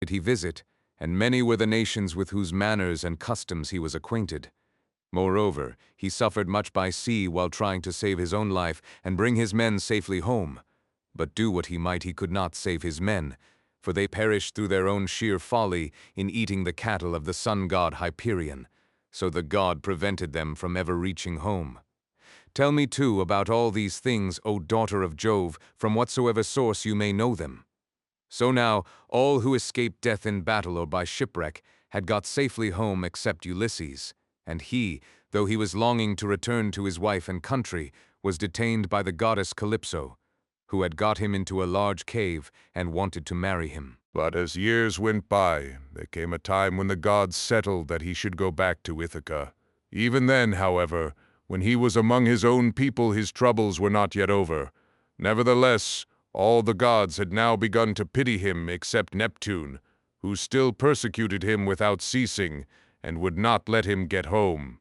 did he visit, and many were the nations with whose manners and customs he was acquainted. Moreover, he suffered much by sea while trying to save his own life and bring his men safely home. But do what he might, he could not save his men, for they perished through their own sheer folly in eating the cattle of the sun god Hyperion, so the god prevented them from ever reaching home. Tell me too about all these things, O daughter of Jove, from whatsoever source you may know them. So now, all who escaped death in battle or by shipwreck had got safely home except Ulysses, and he, though he was longing to return to his wife and country, was detained by the goddess Calypso, who had got him into a large cave and wanted to marry him. But as years went by, there came a time when the gods settled that he should go back to Ithaca. Even then, however, when he was among his own people, his troubles were not yet over. Nevertheless, all the gods had now begun to pity him except Neptune, who still persecuted him without ceasing and would not let him get home.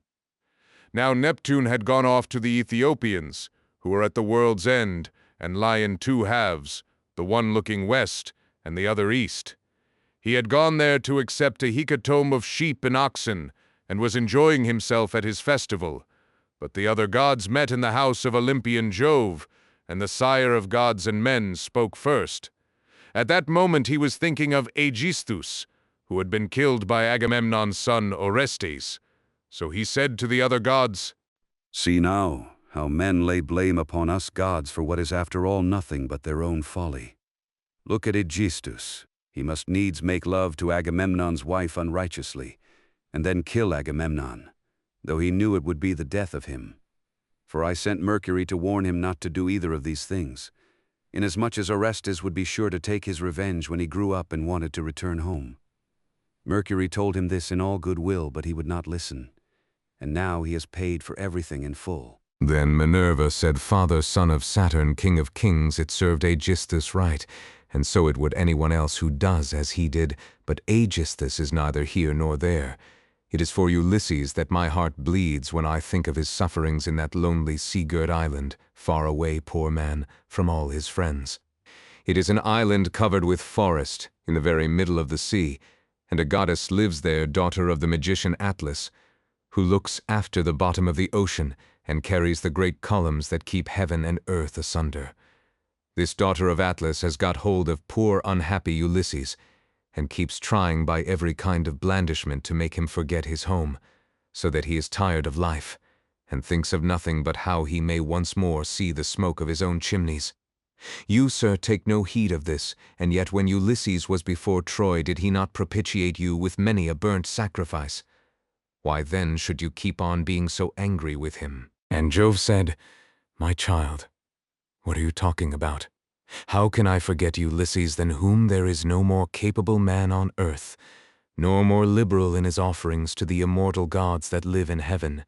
Now Neptune had gone off to the Ethiopians, who are at the world's end and lie in two halves, the one looking west and the other east. He had gone there to accept a hecatomb of sheep and oxen, and was enjoying himself at his festival. But the other gods met in the house of Olympian Jove, and the sire of gods and men spoke first. At that moment he was thinking of Aegisthus, who had been killed by Agamemnon's son Orestes. So he said to the other gods, "See now, how men lay blame upon us gods for what is after all nothing but their own folly. Look at Aegisthus. He must needs make love to Agamemnon's wife unrighteously, and then kill Agamemnon, though he knew it would be the death of him. For I sent Mercury to warn him not to do either of these things, inasmuch as Orestes would be sure to take his revenge when he grew up and wanted to return home. Mercury told him this in all good will, but he would not listen, and now he has paid for everything in full." Then Minerva said, "Father, son of Saturn, king of kings, it served Aegisthus right, and so it would anyone else who does as he did, but Aegisthus is neither here nor there. It is for Ulysses that my heart bleeds when I think of his sufferings in that lonely sea-girt island, far away, poor man, from all his friends. It is an island covered with forest, in the very middle of the sea, and a goddess lives there, daughter of the magician Atlas, who looks after the bottom of the ocean and carries the great columns that keep heaven and earth asunder. This daughter of Atlas has got hold of poor unhappy Ulysses, and keeps trying by every kind of blandishment to make him forget his home, so that he is tired of life, and thinks of nothing but how he may once more see the smoke of his own chimneys. You, sir, take no heed of this, and yet when Ulysses was before Troy, did he not propitiate you with many a burnt sacrifice? Why then should you keep on being so angry with him?" And Jove said, "My child, what are you talking about? How can I forget Ulysses, than whom there is no more capable man on earth, nor more liberal in his offerings to the immortal gods that live in heaven?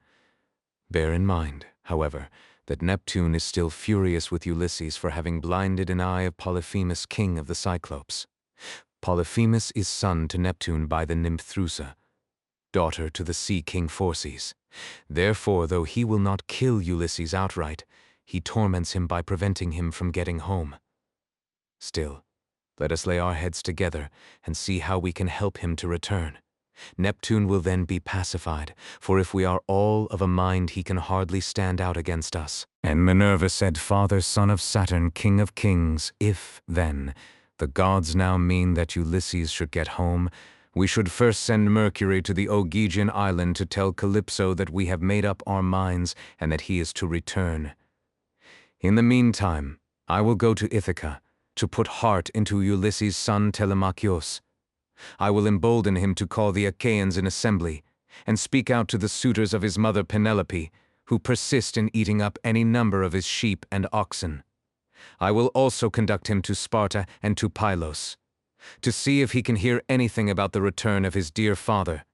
Bear in mind, however, that Neptune is still furious with Ulysses for having blinded an eye of Polyphemus, king of the Cyclopes. Polyphemus is son to Neptune by the nymph Thrusa, daughter to the sea king Phorcys. Therefore, though he will not kill Ulysses outright, he torments him by preventing him from getting home. Still, let us lay our heads together and see how we can help him to return. Neptune will then be pacified, for if we are all of a mind he can hardly stand out against us." And Minerva said, "Father, son of Saturn, king of kings, if, then, the gods now mean that Ulysses should get home, we should first send Mercury to the Ogygian island to tell Calypso that we have made up our minds and that he is to return. In the meantime, I will go to Ithaca, to put heart into Ulysses' son Telemachus. I will embolden him to call the Achaeans in assembly, and speak out to the suitors of his mother Penelope, who persist in eating up any number of his sheep and oxen. I will also conduct him to Sparta and to Pylos, to see if he can hear anything about the return of his dear father,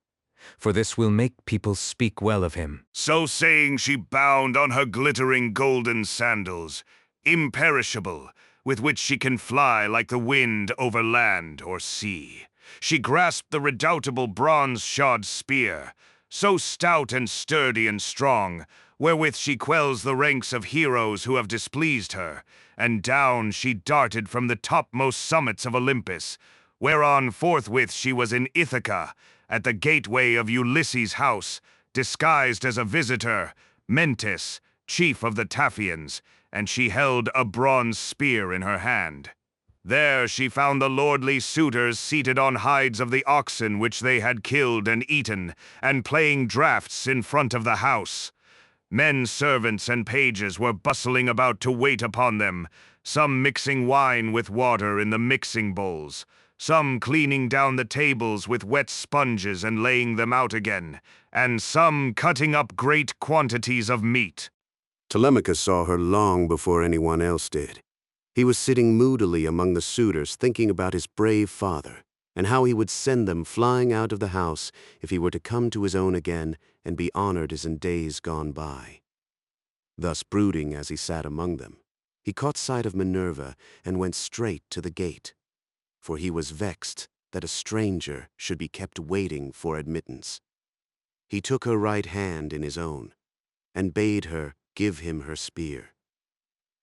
for this will make people speak well of him." So saying, she bound on her glittering golden sandals, imperishable, with which she can fly like the wind over land or sea. She grasped the redoubtable bronze-shod spear, so stout and sturdy and strong, wherewith she quells the ranks of heroes who have displeased her, and down she darted from the topmost summits of Olympus, whereon forthwith she was in Ithaca, at the gateway of Ulysses' house, disguised as a visitor, Mentis, chief of the Taphians, and she held a bronze spear in her hand. There she found the lordly suitors seated on hides of the oxen which they had killed and eaten, and playing draughts in front of the house. Men servants and pages were bustling about to wait upon them, some mixing wine with water in the mixing bowls, some cleaning down the tables with wet sponges and laying them out again, and some cutting up great quantities of meat. Telemachus saw her long before anyone else did. He was sitting moodily among the suitors, thinking about his brave father, and how he would send them flying out of the house if he were to come to his own again and be honored as in days gone by. Thus brooding as he sat among them, he caught sight of Minerva and went straight to the gate, for he was vexed that a stranger should be kept waiting for admittance. He took her right hand in his own, and bade her give him her spear.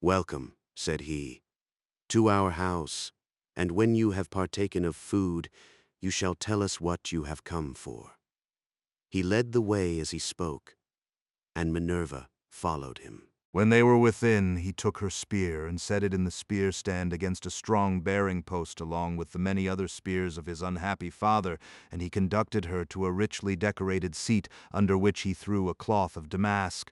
"Welcome," said he, "to our house, and when you have partaken of food, you shall tell us what you have come for." He led the way as he spoke, and Minerva followed him. When they were within, he took her spear and set it in the spear stand against a strong bearing post along with the many other spears of his unhappy father, and he conducted her to a richly decorated seat under which he threw a cloth of damask.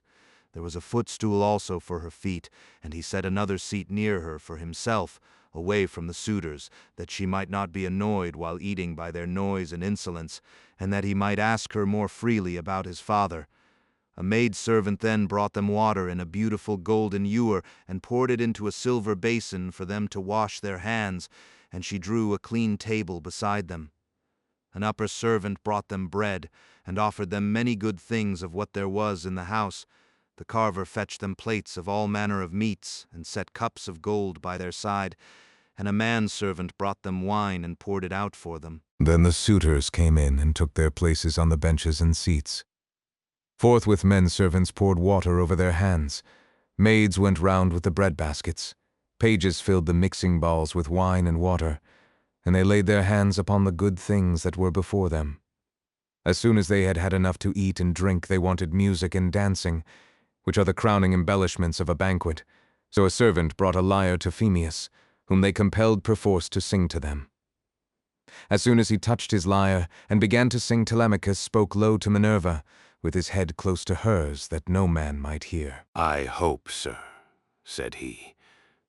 There was a footstool also for her feet, and he set another seat near her for himself, away from the suitors, that she might not be annoyed while eating by their noise and insolence, and that he might ask her more freely about his father. A maidservant then brought them water in a beautiful golden ewer, and poured it into a silver basin for them to wash their hands, and she drew a clean table beside them. An upper servant brought them bread, and offered them many good things of what there was in the house. The carver fetched them plates of all manner of meats, and set cups of gold by their side, and a manservant brought them wine and poured it out for them. Then the suitors came in and took their places on the benches and seats. Forthwith men-servants poured water over their hands. Maids went round with the bread baskets. Pages filled the mixing bowls with wine and water, and they laid their hands upon the good things that were before them. As soon as they had had enough to eat and drink, they wanted music and dancing, which are the crowning embellishments of a banquet. So a servant brought a lyre to Phemius, whom they compelled perforce to sing to them. As soon as he touched his lyre and began to sing, Telemachus spoke low to Minerva, with his head close to hers, that no man might hear. "I hope, sir," said he,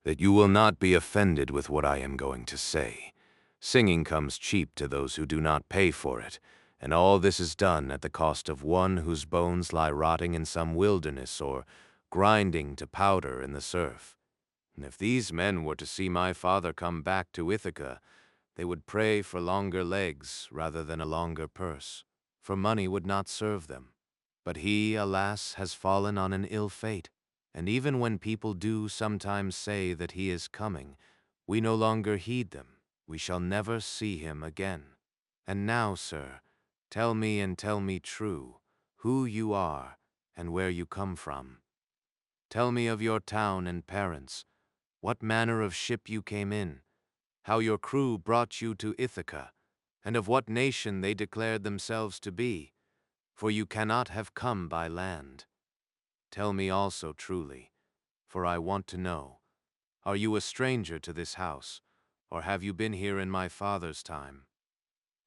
"that you will not be offended with what I am going to say. Singing comes cheap to those who do not pay for it, and all this is done at the cost of one whose bones lie rotting in some wilderness or grinding to powder in the surf. And if these men were to see my father come back to Ithaca, they would pray for longer legs rather than a longer purse, for money would not serve them. But he, alas, has fallen on an ill fate, and even when people do sometimes say that he is coming, we no longer heed them. We shall never see him again. And now, sir, tell me and tell me true, who you are and where you come from. Tell me of your town and parents, what manner of ship you came in, how your crew brought you to Ithaca, and of what nation they declared themselves to be, for you cannot have come by land. Tell me also truly, for I want to know, are you a stranger to this house, or have you been here in my father's time?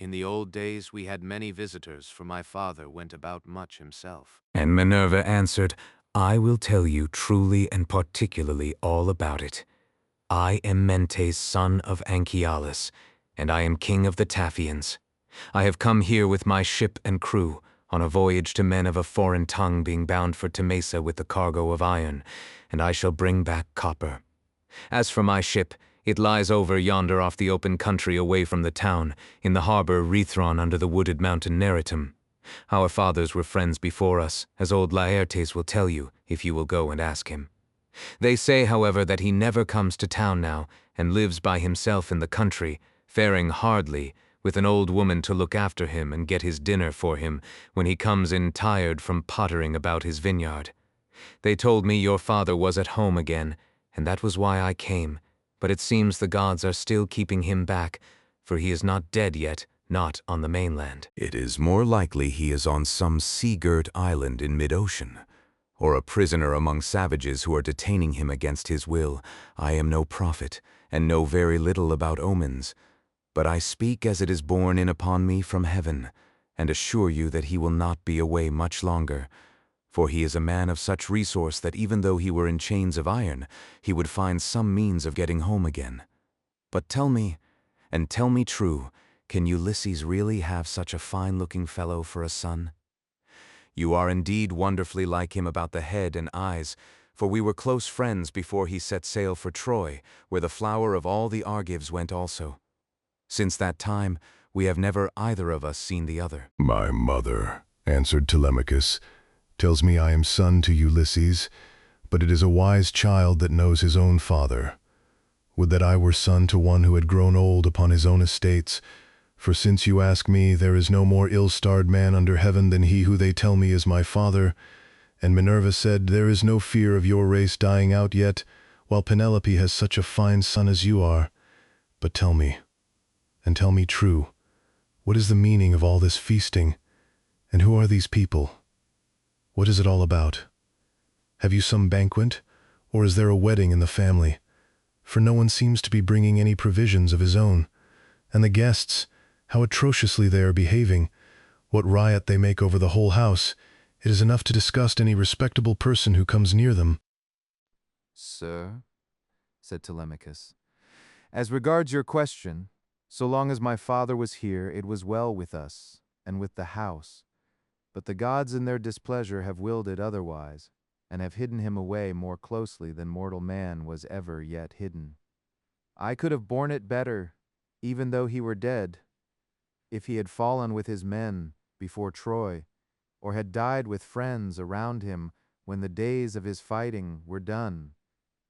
In the old days we had many visitors, for my father went about much himself." And Minerva answered, "I will tell you truly and particularly all about it. I am Mentes, son of Anchialus, and I am king of the Taphians. I have come here with my ship and crew, on a voyage to men of a foreign tongue, being bound for Temesa with the cargo of iron, and I shall bring back copper. As for my ship, it lies over yonder off the open country away from the town, in the harbor Rethron under the wooded mountain Neritum. Our fathers were friends before us, as old Laertes will tell you, if you will go and ask him. They say, however, that he never comes to town now, and lives by himself in the country, faring hardly, with an old woman to look after him and get his dinner for him when he comes in tired from pottering about his vineyard. They told me your father was at home again, and that was why I came, but it seems the gods are still keeping him back, for he is not dead yet, not on the mainland. It is more likely he is on some sea-girt island in mid-ocean, or a prisoner among savages who are detaining him against his will. I am no prophet, and know very little about omens, but I speak as it is borne in upon me from heaven, and assure you that he will not be away much longer, for he is a man of such resource that even though he were in chains of iron, he would find some means of getting home again. But tell me, and tell me true, can Ulysses really have such a fine-looking fellow for a son? You are indeed wonderfully like him about the head and eyes, for we were close friends before he set sail for Troy, where the flower of all the Argives went also. Since that time, we have never either of us seen the other. My mother, answered Telemachus, tells me I am son to Ulysses, but it is a wise child that knows his own father. Would that I were son to one who had grown old upon his own estates, for since you ask me, there is no more ill-starred man under heaven than he who they tell me is my father. And Minerva said, there is no fear of your race dying out yet, while Penelope has such a fine son as you are. But tell me, and tell me true, what is the meaning of all this feasting, and who are these people? What is it all about? Have you some banquet, or is there a wedding in the family? For no one seems to be bringing any provisions of his own. And the guests, how atrociously they are behaving, what riot they make over the whole house, it is enough to disgust any respectable person who comes near them. Sir, said Telemachus, as regards your question, so long as my father was here, it was well with us, and with the house. But the gods in their displeasure have willed it otherwise, and have hidden him away more closely than mortal man was ever yet hidden. I could have borne it better, even though he were dead, if he had fallen with his men before Troy, or had died with friends around him when the days of his fighting were done,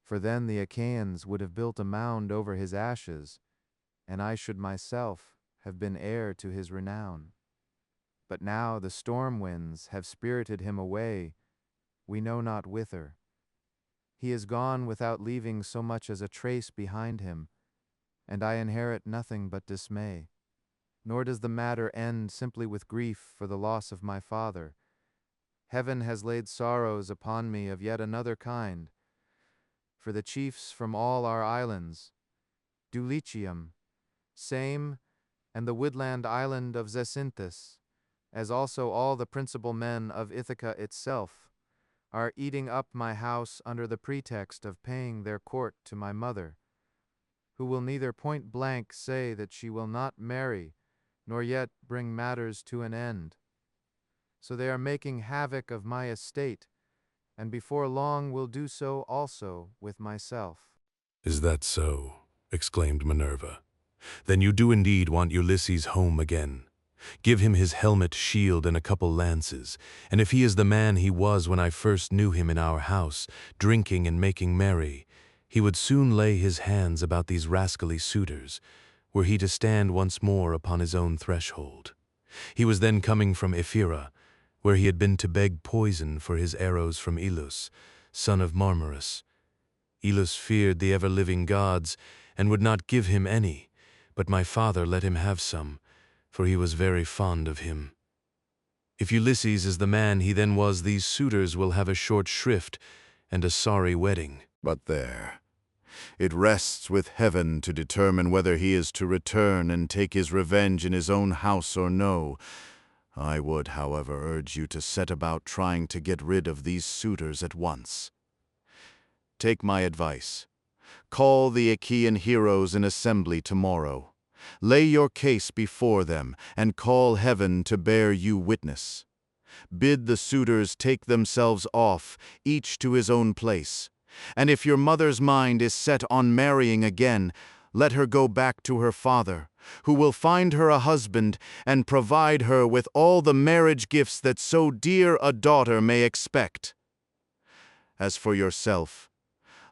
for then the Achaeans would have built a mound over his ashes, and I should myself have been heir to his renown. But now the storm winds have spirited him away, we know not whither. He is gone without leaving so much as a trace behind him, and I inherit nothing but dismay. Nor does the matter end simply with grief for the loss of my father. Heaven has laid sorrows upon me of yet another kind. For the chiefs from all our islands, Dulichium, Same, and the woodland island of Zacynthus, as also all the principal men of Ithaca itself, are eating up my house under the pretext of paying their court to my mother, who will neither point blank say that she will not marry, nor yet bring matters to an end. So they are making havoc of my estate, and before long will do so also with myself. Is that so? Exclaimed Minerva. Then you do indeed want Ulysses home again. Give him his helmet, shield, and a couple lances, and if he is the man he was when I first knew him in our house, drinking and making merry, he would soon lay his hands about these rascally suitors, were he to stand once more upon his own threshold. He was then coming from Ephyra, where he had been to beg poison for his arrows from Ilus, son of Marmarus. Ilus feared the ever-living gods, and would not give him any, but my father let him have some, for he was very fond of him. If Ulysses is the man he then was, these suitors will have a short shrift and a sorry wedding. But there, it rests with heaven to determine whether he is to return and take his revenge in his own house or no. I would, however, urge you to set about trying to get rid of these suitors at once. Take my advice. Call the Achaean heroes in assembly tomorrow. Lay your case before them, and call heaven to bear you witness. Bid the suitors take themselves off, each to his own place. And if your mother's mind is set on marrying again, let her go back to her father, who will find her a husband and provide her with all the marriage gifts that so dear a daughter may expect. As for yourself,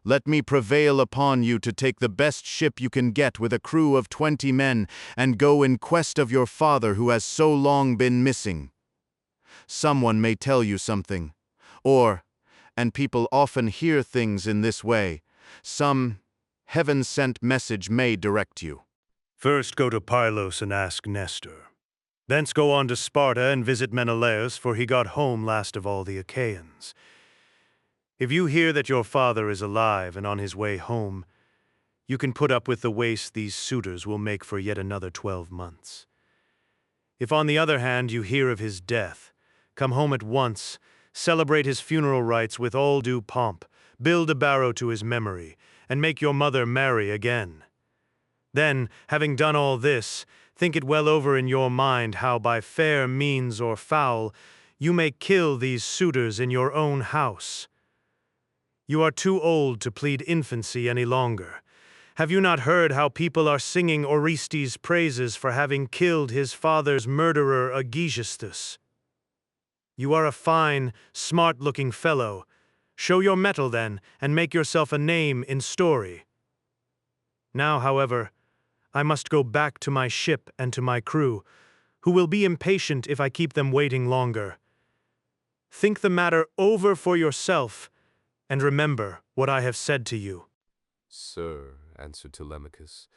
let me prevail upon you to take the best ship you can get with a crew of 20 men and go in quest of your father who has so long been missing. Someone may tell you something, or, and people often hear things in this way, some heaven-sent message may direct you. First go to Pylos and ask Nestor. Thence go on to Sparta and visit Menelaus, for he got home last of all the Achaeans. If you hear that your father is alive and on his way home, you can put up with the waste these suitors will make for yet another 12 months. If on the other hand you hear of his death, come home at once, celebrate his funeral rites with all due pomp, build a barrow to his memory, and make your mother marry again. Then, having done all this, think it well over in your mind how by fair means or foul you may kill these suitors in your own house. You are too old to plead infancy any longer. Have you not heard how people are singing Orestes' praises for having killed his father's murderer Aegisthus? You are a fine, smart-looking fellow. Show your mettle then, and make yourself a name in story. Now, however, I must go back to my ship and to my crew, who will be impatient if I keep them waiting longer. Think the matter over for yourself, and remember what I have said to you. Sir, answered Telemachus,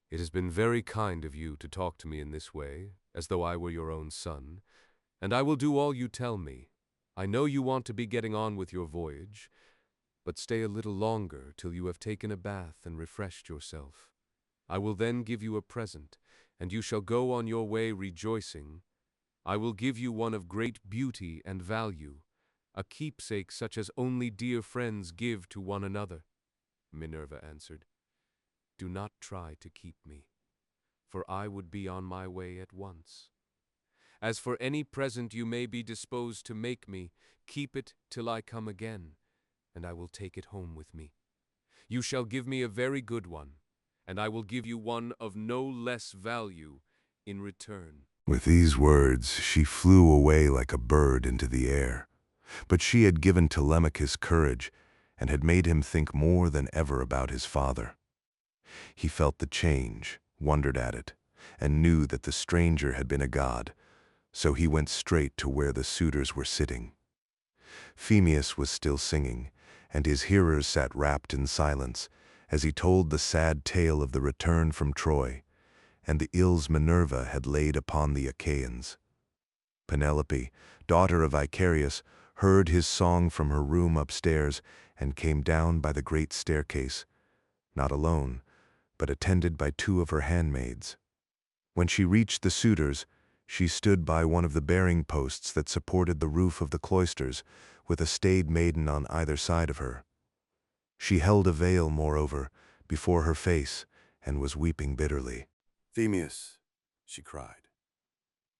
it has been very kind of you to talk to me in this way, as though I were your own son, and I will do all you tell me. I know you want to be getting on with your voyage, but stay a little longer till you have taken a bath and refreshed yourself. I will then give you a present, and you shall go on your way rejoicing. I will give you one of great beauty and value, a keepsake such as only dear friends give to one another. Minerva answered, do not try to keep me, for I would be on my way at once. As for any present you may be disposed to make me, keep it till I come again, and I will take it home with me. You shall give me a very good one, and I will give you one of no less value in return. With these words, she flew away like a bird into the air. But she had given Telemachus courage, and had made him think more than ever about his father. He felt the change, wondered at it, and knew that the stranger had been a god, so he went straight to where the suitors were sitting. Phemius was still singing, and his hearers sat wrapped in silence, as he told the sad tale of the return from Troy, and the ills Minerva had laid upon the Achaeans. Penelope, daughter of Icarius, heard his song from her room upstairs, and came down by the great staircase, not alone, but attended by 2 of her handmaids. When she reached the suitors, she stood by one of the bearing posts that supported the roof of the cloisters, with a staid maiden on either side of her. She held a veil, moreover, before her face, and was weeping bitterly. Phemius, she cried,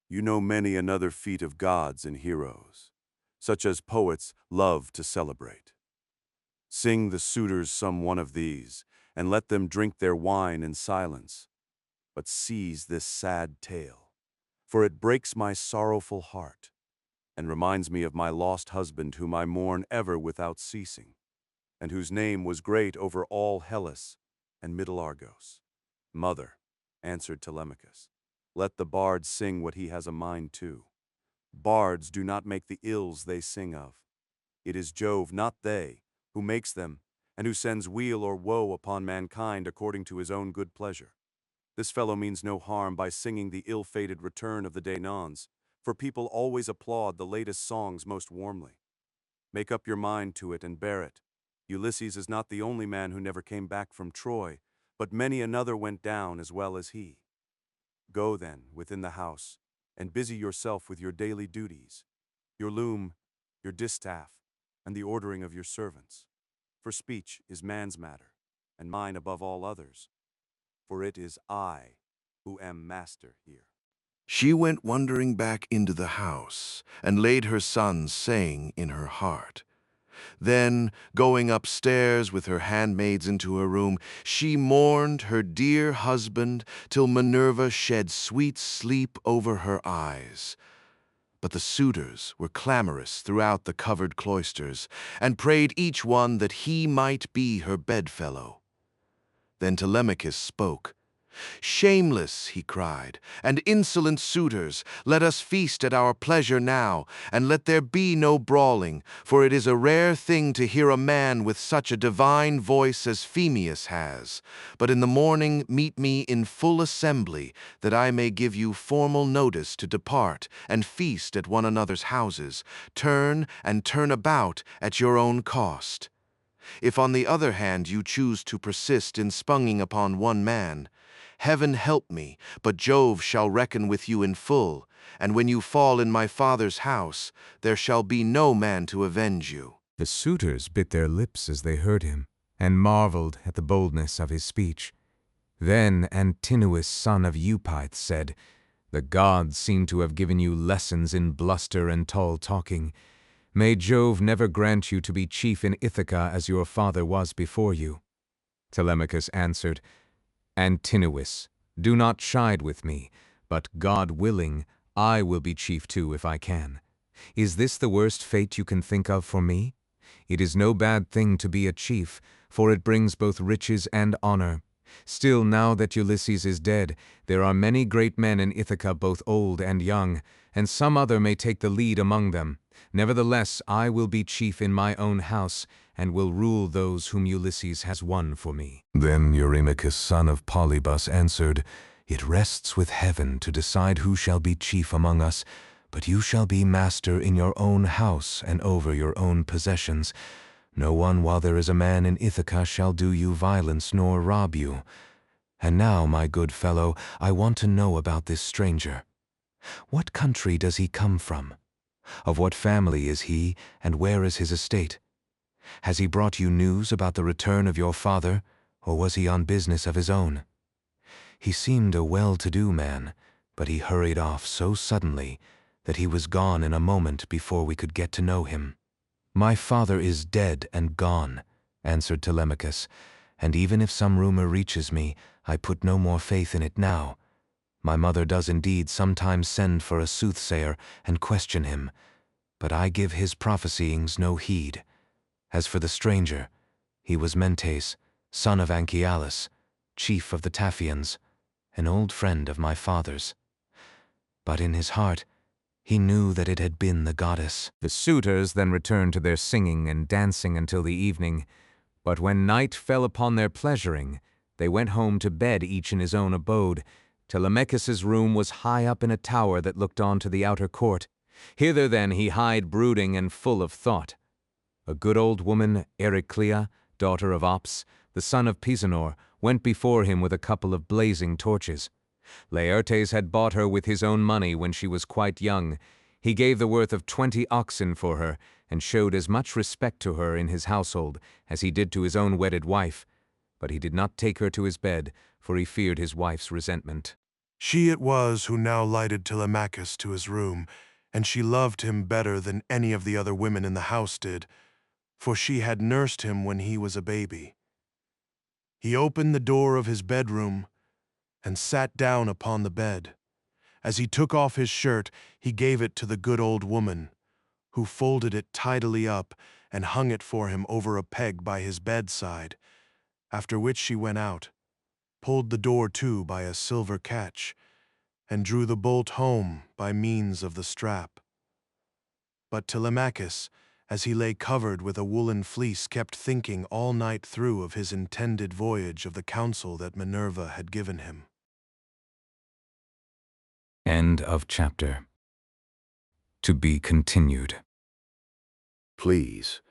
you know many another feat of gods and heroes, such as poets love to celebrate. Sing the suitors some one of these, and let them drink their wine in silence. But seize this sad tale, for it breaks my sorrowful heart, and reminds me of my lost husband whom I mourn ever without ceasing, and whose name was great over all Hellas and Middle Argos. Mother, answered Telemachus, let the bard sing what he has a mind to. Bards do not make the ills they sing of. It is Jove, not they, who makes them, and who sends weal or woe upon mankind according to his own good pleasure. This fellow means no harm by singing the ill-fated return of the Danaans, for people always applaud the latest songs most warmly. Make up your mind to it and bear it. Ulysses is not the only man who never came back from Troy, but many another went down as well as he. Go then within the house, and busy yourself with your daily duties, your loom, your distaff, and the ordering of your servants. For speech is man's matter, and mine above all others, for it is I who am master here. She went wandering back into the house, and laid her son saying in her heart. Then, going upstairs with her handmaids into her room, she mourned her dear husband till Minerva shed sweet sleep over her eyes. But the suitors were clamorous throughout the covered cloisters, and prayed each one that he might be her bedfellow. Then Telemachus spoke, "Shameless," he cried, "and insolent suitors, let us feast at our pleasure now, and let there be no brawling, for it is a rare thing to hear a man with such a divine voice as Phemius has. But in the morning meet me in full assembly, that I may give you formal notice to depart, and feast at one another's houses, turn and turn about at your own cost. If on the other hand you choose to persist in spunging upon one man, heaven help me, but Jove shall reckon with you in full, and when you fall in my father's house, there shall be no man to avenge you." The suitors bit their lips as they heard him, and marveled at the boldness of his speech. Then Antinous, son of Eupeithes, said, "The gods seem to have given you lessons in bluster and tall talking. May Jove never grant you to be chief in Ithaca as your father was before you." Telemachus answered, "Antinous, do not chide with me, but God willing, I will be chief too if I can. Is this the worst fate you can think of for me? It is no bad thing to be a chief, for it brings both riches and honor. Still, now that Ulysses is dead, there are many great men in Ithaca, both old and young, and some other may take the lead among them. Nevertheless, I will be chief in my own house, and will rule those whom Ulysses has won for me." Then Eurymachus, son of Polybus, answered, "It rests with heaven to decide who shall be chief among us, but you shall be master in your own house and over your own possessions. No one, while there is a man in Ithaca, shall do you violence nor rob you. And now, my good fellow, I want to know about this stranger. What country does he come from? Of what family is he, and where is his estate? Has he brought you news about the return of your father, or was he on business of his own? He seemed a well-to-do man, but he hurried off so suddenly that he was gone in a moment before we could get to know him." "My father is dead and gone," answered Telemachus, "and even if some rumor reaches me, I put no more faith in it now. My mother does indeed sometimes send for a soothsayer and question him, but I give his prophesyings no heed. As for the stranger, he was Mentes, son of Anchialus, chief of the Taphians, an old friend of my father's. But in his heart, he knew that it had been the goddess." The suitors then returned to their singing and dancing until the evening, but when night fell upon their pleasuring, they went home to bed each in his own abode. Telemachus's room was high up in a tower that looked on to the outer court. Hither then he hied brooding and full of thought. A good old woman, Ericlea, daughter of Ops, the son of Pisanor, went before him with a couple of blazing torches. Laertes had bought her with his own money when she was quite young. He gave the worth of 20 oxen for her, and showed as much respect to her in his household as he did to his own wedded wife. But he did not take her to his bed, for he feared his wife's resentment. She it was who now lighted Telemachus to his room, and she loved him better than any of the other women in the house did, for she had nursed him when he was a baby. He opened the door of his bedroom and sat down upon the bed. As he took off his shirt, he gave it to the good old woman, who folded it tidily up and hung it for him over a peg by his bedside, after which she went out, pulled the door to by a silver catch, and drew the bolt home by means of the strap. But Telemachus, as he lay covered with a woolen fleece, kept thinking all night through of his intended voyage, of the counsel that Minerva had given him. End of chapter. To be continued. Please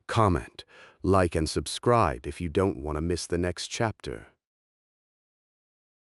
comment, like, and subscribe if you don't want to miss the next chapter.